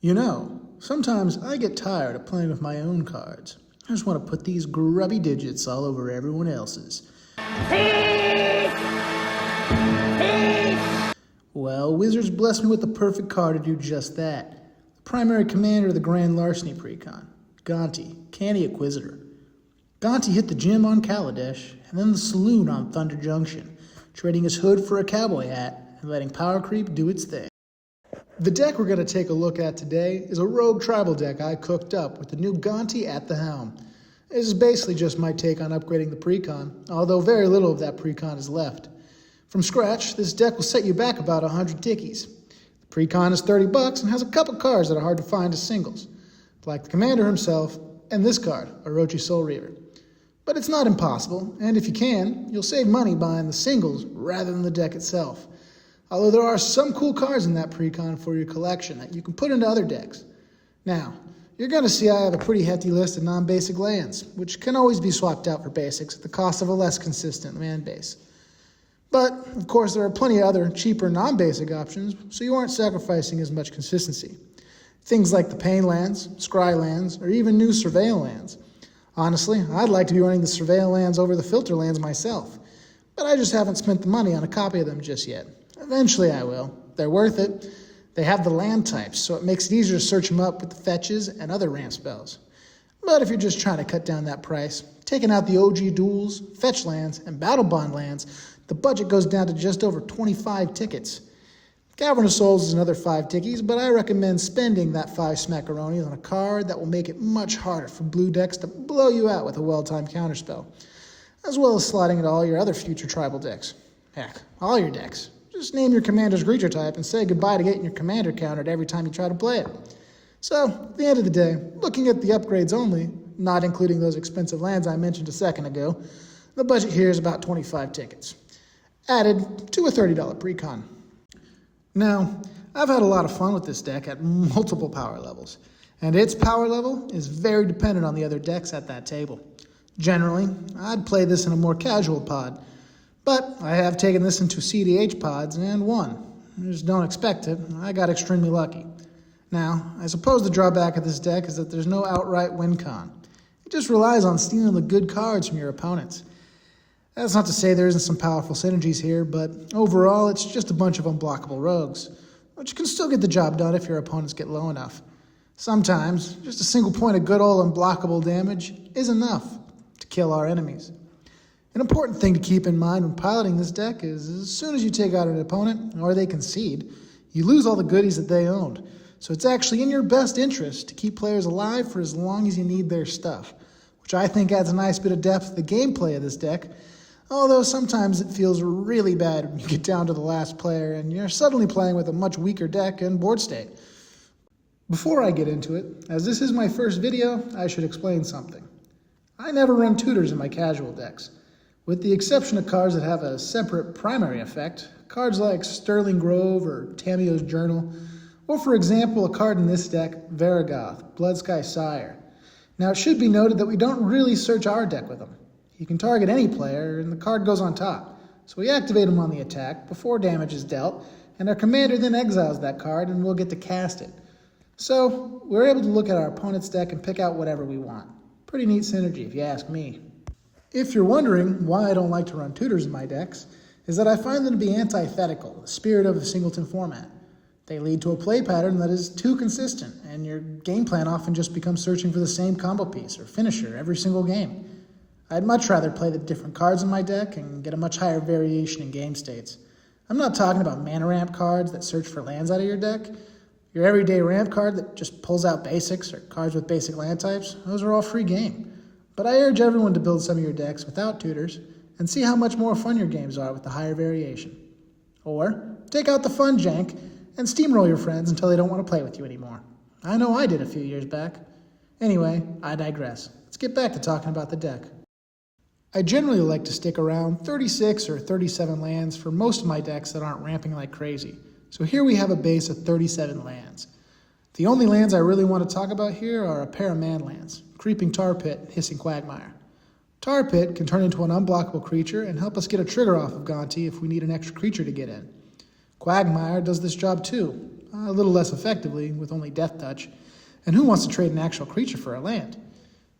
You know, sometimes I get tired of playing with my own cards. I just want to put these grubby digits all over everyone else's. Well, Wizards blessed me with the perfect card to do just that. The primary commander of the Grand Larceny Precon, Gonti, Canny Inquisitor. Gonti hit the gym on Kaladesh, and then the saloon on Thunder Junction, trading his hood for a cowboy hat and letting power creep do its thing. The deck we're going to take a look at today is a rogue tribal deck I cooked up with the new Gonti at the helm. This is basically just my take on upgrading the Precon, although very little of that Precon is left. From scratch, this deck will set you back about 100 tickies. The Precon is $30 and has a couple cards that are hard to find as singles, like the commander himself and this card, Orochi Soul Reaver. But it's not impossible, and if you can, you'll save money buying the singles rather than the deck itself. Although there are some cool cards in that Precon for your collection that you can put into other decks. Now, you're going to see I have a pretty hefty list of non-basic lands, which can always be swapped out for basics at the cost of a less consistent land base. But, of course, there are plenty of other cheaper non-basic options, so you aren't sacrificing as much consistency. Things like the Pain lands, Scry lands, or even new Surveil lands. Honestly, I'd like to be running the Surveil lands over the Filter lands myself, but I just haven't spent the money on a copy of them just yet. Eventually I will. They're worth it. They have the land types, so it makes it easier to search them up with the fetches and other ramp spells. But if you're just trying to cut down that price, taking out the OG duels, fetch lands, and battle bond lands, the budget goes down to just over 25 tickets. Cavern of Souls is another 5 tickies, but I recommend spending that 5 smackaronis on a card that will make it much harder for blue decks to blow you out with a well-timed counterspell, as well as slotting into all your other future tribal decks. Heck, all your decks. Just name your commander's creature type and say goodbye to getting your commander countered every time you try to play it. So, at the end of the day, looking at the upgrades only, not including those expensive lands I mentioned a second ago, the budget here is about 25 tickets, added to a $30 Precon. Now, I've had a lot of fun with this deck at multiple power levels, and its power level is very dependent on the other decks at that table. Generally, I'd play this in a more casual pod, but I have taken this into CDH pods and won. Just don't expect it. I got extremely lucky. Now, I suppose the drawback of this deck is that there's no outright win con. It just relies on stealing the good cards from your opponents. That's not to say there isn't some powerful synergies here, but overall it's just a bunch of unblockable rogues, which can still get the job done if your opponents get low enough. Sometimes, just a single point of good old unblockable damage is enough to kill our enemies. An important thing to keep in mind when piloting this deck is as soon as you take out an opponent, or they concede, you lose all the goodies that they owned. So it's actually in your best interest to keep players alive for as long as you need their stuff, which I think adds a nice bit of depth to the gameplay of this deck, although sometimes it feels really bad when you get down to the last player and you're suddenly playing with a much weaker deck and board state. Before I get into it, as this is my first video, I should explain something. I never run tutors in my casual decks. With the exception of cards that have a separate primary effect, cards like Sterling Grove or Tamio's Journal, or for example a card in this deck, Varigoth, Bloodsky Sire. Now it should be noted that we don't really search our deck with them. You can target any player and the card goes on top, so we activate him on the attack before damage is dealt, and our commander then exiles that card and we'll get to cast it. So we're able to look at our opponent's deck and pick out whatever we want. Pretty neat synergy if you ask me. If you're wondering why I don't like to run tutors in my decks, is that I find them to be antithetical, the spirit of the singleton format. They lead to a play pattern that is too consistent, and your game plan often just becomes searching for the same combo piece or finisher every single game. I'd much rather play the different cards in my deck and get a much higher variation in game states. I'm not talking about mana ramp cards that search for lands out of your deck. Your everyday ramp card that just pulls out basics or cards with basic land types, those are all free game. But I urge everyone to build some of your decks without tutors and see how much more fun your games are with the higher variation. Or take out the fun jank and steamroll your friends until they don't want to play with you anymore. I know I did a few years back. Anyway, I digress. Let's get back to talking about the deck. I generally like to stick around 36 or 37 lands for most of my decks that aren't ramping like crazy. So here we have a base of 37 lands. The only lands I really want to talk about here are a pair of man lands, Creeping Tar Pit and Hissing Quagmire. Tar Pit can turn into an unblockable creature and help us get a trigger off of Gonti if we need an extra creature to get in. Quagmire does this job too, a little less effectively with only Death Touch, and who wants to trade an actual creature for a land?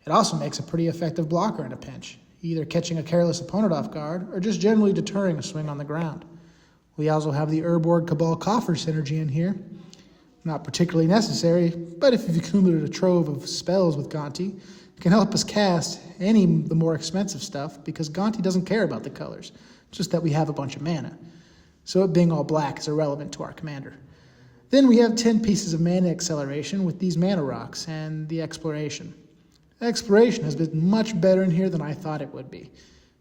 It also makes a pretty effective blocker in a pinch, either catching a careless opponent off guard or just generally deterring a swing on the ground. We also have the Urborg Cabal Coffer synergy in here. Not particularly necessary, but if you've accumulated a trove of spells with Gonti, it can help us cast the more expensive stuff because Gonti doesn't care about the colors, just that we have a bunch of mana. So it being all black is irrelevant to our commander. Then we have 10 pieces of mana acceleration with these mana rocks and the exploration. Exploration has been much better in here than I thought it would be.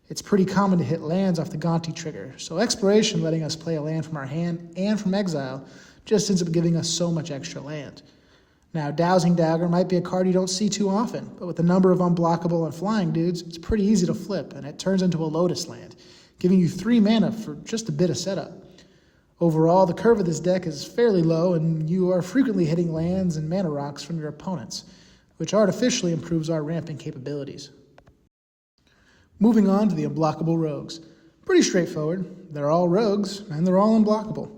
It's pretty common to hit lands off the Gonti trigger, so exploration letting us play a land from our hand and from exile just ends up giving us so much extra land. Now, Dowsing Dagger might be a card you don't see too often, but with the number of unblockable and flying dudes, it's pretty easy to flip, and it turns into a Lotus land, giving you 3 mana for just a bit of setup. Overall, the curve of this deck is fairly low, and you are frequently hitting lands and mana rocks from your opponents, which artificially improves our ramping capabilities. Moving on to the unblockable rogues. Pretty straightforward. They're all rogues, and they're all unblockable.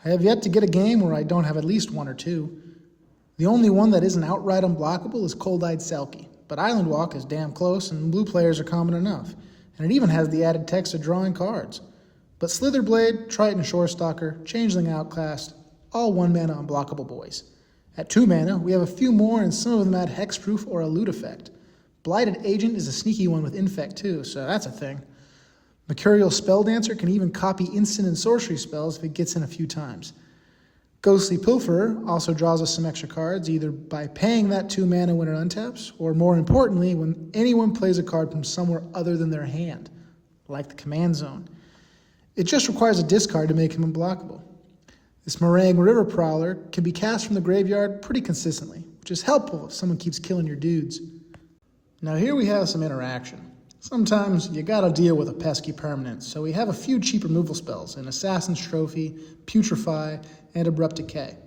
I have yet to get a game where I don't have at least one or two. The only one that isn't outright unblockable is Cold-Eyed Selkie, but Island Walk is damn close, and blue players are common enough, and it even has the added text of drawing cards. But Slitherblade, Triton Shorestalker, Changeling Outcast, all 1 mana unblockable boys. At 2 mana, we have a few more, and some of them add hexproof or a loot effect. Blighted Agent is a sneaky one with Infect too, so that's a thing. Mercurial Spelldancer can even copy instant and sorcery spells if it gets in a few times. Ghostly Pilferer also draws us some extra cards, either by paying that 2 mana when it untaps, or more importantly, when anyone plays a card from somewhere other than their hand, like the command zone. It just requires a discard to make him unblockable. This Meringue River Prowler can be cast from the graveyard pretty consistently, which is helpful if someone keeps killing your dudes. Now here we have some interaction. Sometimes you gotta deal with a pesky permanent, so we have a few cheap removal spells in Assassin's Trophy, Putrefy, and Abrupt Decay,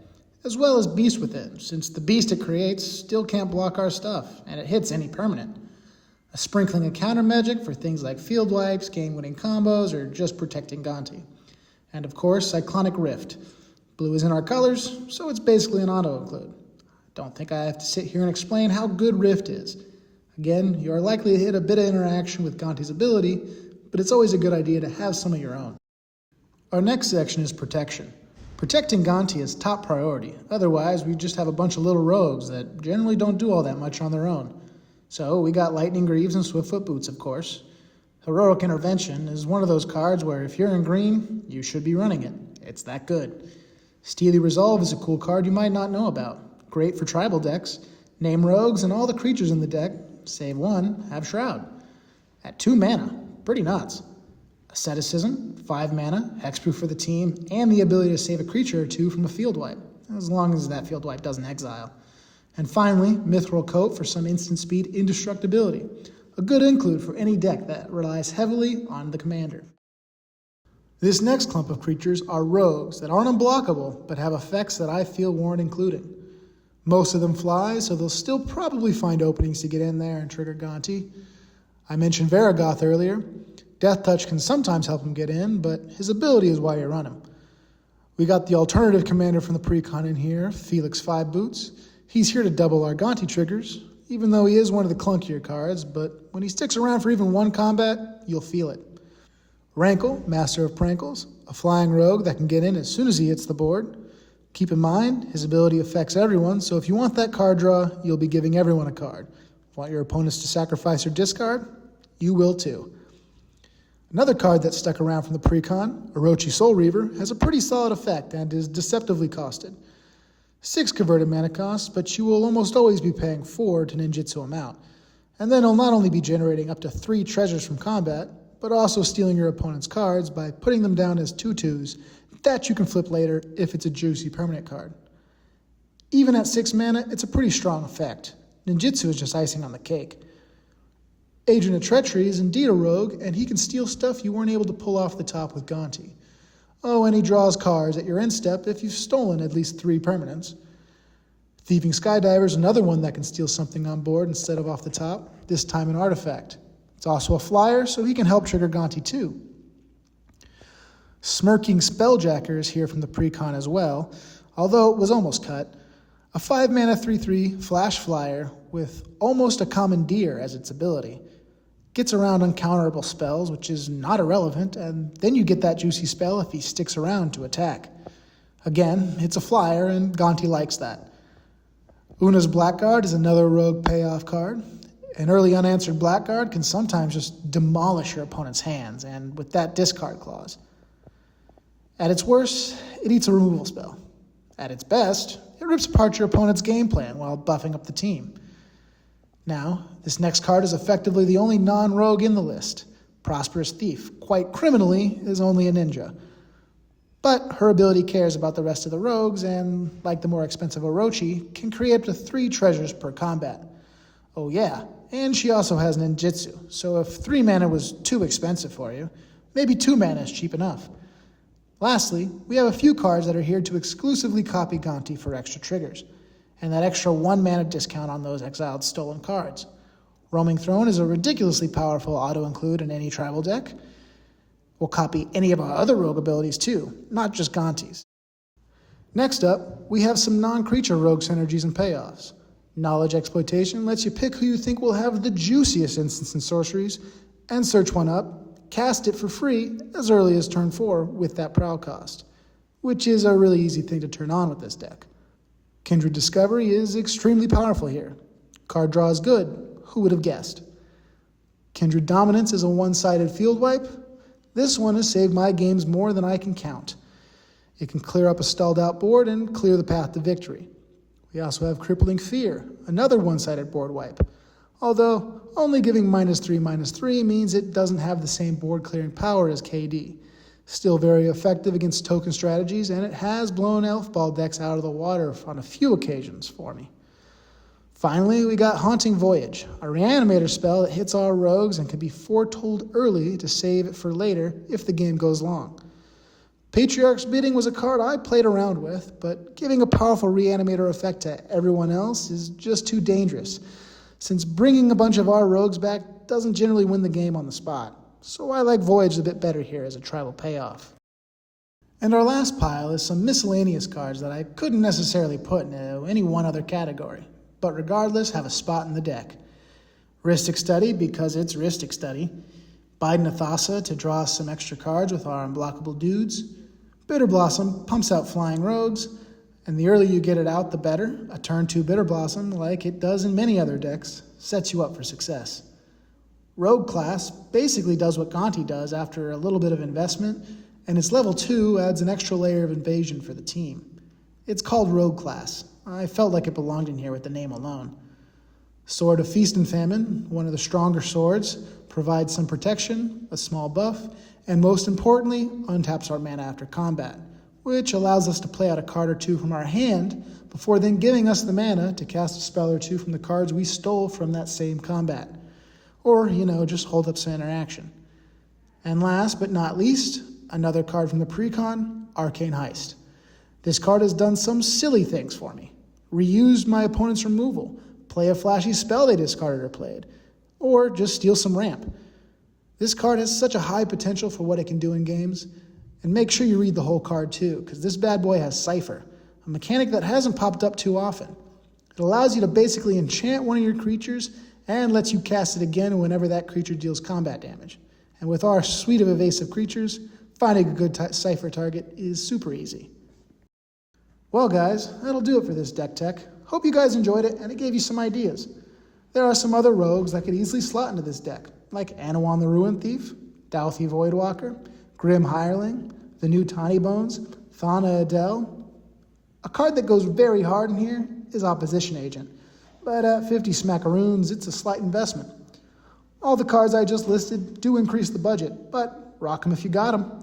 as well as Beast Within, since the beast it creates still can't block our stuff, and it hits any permanent. A sprinkling of counter magic for things like field wipes, game-winning combos, or just protecting Gonti. And of course, Cyclonic Rift. Blue is in our colors, so it's basically an auto-include. Don't think I have to sit here and explain how good Rift is. Again, you are likely to hit a bit of interaction with Gonti's ability, but it's always a good idea to have some of your own. Our next section is Protection. Protecting Gonti is top priority, otherwise we just have a bunch of little rogues that generally don't do all that much on their own. So we got Lightning Greaves and Swiftfoot Boots, of course. Heroic Intervention is one of those cards where if you're in green, you should be running it. It's that good. Steely Resolve is a cool card you might not know about. Great for tribal decks. Name rogues and all the creatures in the deck, save 1, have Shroud. At 2 mana, pretty nuts. Asceticism, 5 mana, hexproof for the team, and the ability to save a creature or 2 from a field wipe, as long as that field wipe doesn't exile. And finally, Mithril Coat for some instant speed indestructibility, a good include for any deck that relies heavily on the commander. This next clump of creatures are rogues that aren't unblockable, but have effects that I feel warrant including. Most of them fly, so they'll still probably find openings to get in there and trigger Gonti. I mentioned Varagoth earlier. Death Touch can sometimes help him get in, but his ability is why you run him. We got the alternative commander from the precon in here, Felix 5 Boots. He's here to double our Gonti triggers, even though he is one of the clunkier cards, but when he sticks around for even 1 combat, you'll feel it. Rankle, Master of Prankles, a flying rogue that can get in as soon as he hits the board. Keep in mind, his ability affects everyone, so if you want that card draw, you'll be giving everyone a card. Want your opponents to sacrifice or discard? You will too. Another card that stuck around from the precon, Orochi Soul Reaver, has a pretty solid effect and is deceptively costed. 6 converted mana costs, but you will almost always be paying 4 to ninjutsu him out. And then he'll not only be generating up to 3 treasures from combat, but also stealing your opponent's cards by putting them down as 2/2s that you can flip later if it's a juicy permanent card. Even at 6 mana, it's a pretty strong effect. Ninjutsu is just icing on the cake. Agent of Treachery is indeed a rogue, and he can steal stuff you weren't able to pull off the top with Gonti. Oh, and he draws cards at your end step if you've stolen at least 3 permanents. Thieving Skydiver is another one that can steal something on board instead of off the top, this time an artifact. It's also a flyer, so he can help trigger Gonti too. Smirking Spelljacker is here from the precon as well, although it was almost cut. A 5-mana 3/3 flash flyer with almost a commandeer as its ability. Gets around uncounterable spells, which is not irrelevant, and then you get that juicy spell if he sticks around to attack. Again, it's a flyer, and Gonti likes that. Una's Blackguard is another rogue payoff card. An early unanswered Blackguard can sometimes just demolish your opponent's hands, and with that discard clause. At its worst, it eats a removal spell. At its best, it rips apart your opponent's game plan while buffing up the team. Now, this next card is effectively the only non-rogue in the list. Prosperous Thief, quite criminally, is only a ninja. But her ability cares about the rest of the rogues, and, like the more expensive Orochi, can create up to 3 treasures per combat. Oh yeah, and she also has ninjutsu, so if 3 mana was too expensive for you, maybe 2 mana is cheap enough. Lastly, we have a few cards that are here to exclusively copy Gonti for extra triggers, and that extra 1 mana discount on those exiled stolen cards. Roaming Throne is a ridiculously powerful auto-include in any tribal deck. We'll copy any of our other rogue abilities too, not just Gonti's. Next up, we have some non-creature rogue synergies and payoffs. Knowledge Exploitation lets you pick who you think will have the juiciest instants and sorceries, and search one up, cast it for free as early as turn 4 with that prowl cost, which is a really easy thing to turn on with this deck. Kindred Discovery is extremely powerful here. Card draw is good, who would have guessed? Kindred Dominance is a one-sided field wipe. This one has saved my games more than I can count. It can clear up a stalled out board and clear the path to victory. We also have Crippling Fear, another one-sided board wipe. Although only giving -3/-3 means it doesn't have the same board clearing power as KD. Still very effective against token strategies, and it has blown Elf Ball decks out of the water on a few occasions for me. Finally, we got Haunting Voyage, a reanimator spell that hits our rogues and can be foretold early to save it for later if the game goes long. Patriarch's Bidding was a card I played around with, but giving a powerful reanimator effect to everyone else is just too dangerous, since bringing a bunch of our rogues back doesn't generally win the game on the spot. So I like Voyage a bit better here as a tribal payoff. And our last pile is some miscellaneous cards that I couldn't necessarily put into any one other category, but regardless have a spot in the deck. Rhystic Study because it's Rhystic Study. Biden Athasa to draw some extra cards with our unblockable dudes. Bitter Blossom pumps out flying rogues, and the earlier you get it out, the better. A turn 2 Bitter Blossom, like it does in many other decks, sets you up for success. Rogue Class basically does what Gonti does after a little bit of investment, and its level 2 adds an extra layer of invasion for the team. It's called Rogue Class. I felt like it belonged in here with the name alone. Sword of Feast and Famine, one of the stronger swords, provides some protection, a small buff, and most importantly, untaps our mana after combat, which allows us to play out a card or 2 from our hand before then giving us the mana to cast a spell or 2 from the cards we stole from that same combat. Or, just hold up some interaction. And last but not least, another card from the precon, Arcane Heist. This card has done some silly things for me. Reused my opponent's removal, play a flashy spell they discarded or played, or just steal some ramp. This card has such a high potential for what it can do in games, and make sure you read the whole card too, because this bad boy has Cypher, a mechanic that hasn't popped up too often. It allows you to basically enchant one of your creatures and lets you cast it again whenever that creature deals combat damage. And with our suite of evasive creatures, finding a good Cypher target is super easy. Well guys, that'll do it for this deck tech. Hope you guys enjoyed it and it gave you some ideas. There are some other rogues that could easily slot into this deck, like Anawan the Ruin Thief, Dauthi Voidwalker, Grim Hireling, the new Tawny Bones, Thana Adele. A card that goes very hard in here is Opposition Agent, but at 50 smackaroons, it's a slight investment. All the cards I just listed do increase the budget, but rock them if you got them.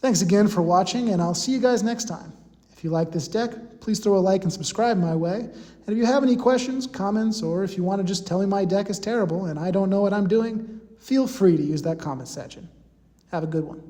Thanks again for watching, and I'll see you guys next time. If you like this deck, please throw a like and subscribe my way. And if you have any questions, comments, or if you want to just tell me my deck is terrible and I don't know what I'm doing, feel free to use that comment section. Have a good one.